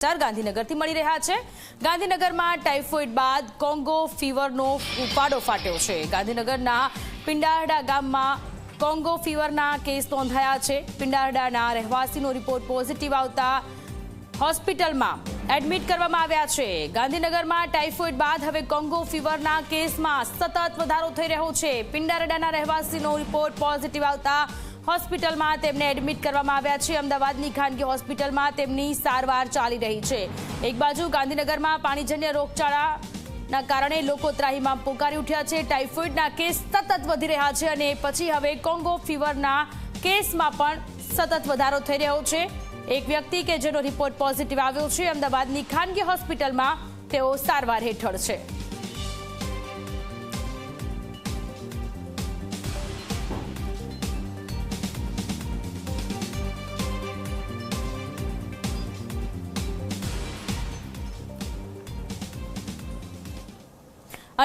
ગાંધીનગરથી મળી રહ્યા છે। ગાંધીનગરમાં ટાઇફોઇડ બાદ કોંગો ફીવરનો ઉપાડો ફાટ્યો છે। ગાંધીનગરના પિંડારડા ગામમાં કોંગો ફીવરના કેસ નોંધાયા છે। પિંડારડાના રહેવાસીનો રિપોર્ટ પોઝિટિવ આવતા હોસ્પિટલમાં એડમિટ કરવામાં આવ્યા છે। ગાંધીનગરમાં ટાઇફોઇડ બાદ હવે કોંગો ફીવરના કેસમાં સતત વધારો થઈ રહ્યો છે। પિંડારડાના રહેવાસીનો રિપોર્ટ પોઝિટિવ આવતા હોસ્પિટલમાં તેમને એડમિટ કરવામાં આવ્યા છે। અમદાવાદની ખાનગી હોસ્પિટલમાં તેમની સારવાર ચાલી રહી છે। એક બાજુ ગાંધીનગરમાં પાણીજન્ય રોગચાળાના કારણે લોકો ત્રાહીમામ પોકારી ઉઠ્યા છે। ટાઇફોઇડના કેસ સતત વધી રહ્યા છે અને પછી હવે કોંગો ફીવરના કેસમાં પણ સતત વધારો થઈ રહ્યો છે। એક વ્યક્તિ કે જેનો રિપોર્ટ પોઝિટિવ આવ્યો છે, અમદાવાદની ખાનગી હોસ્પિટલમાં તેઓ સારવાર હેઠળ છે।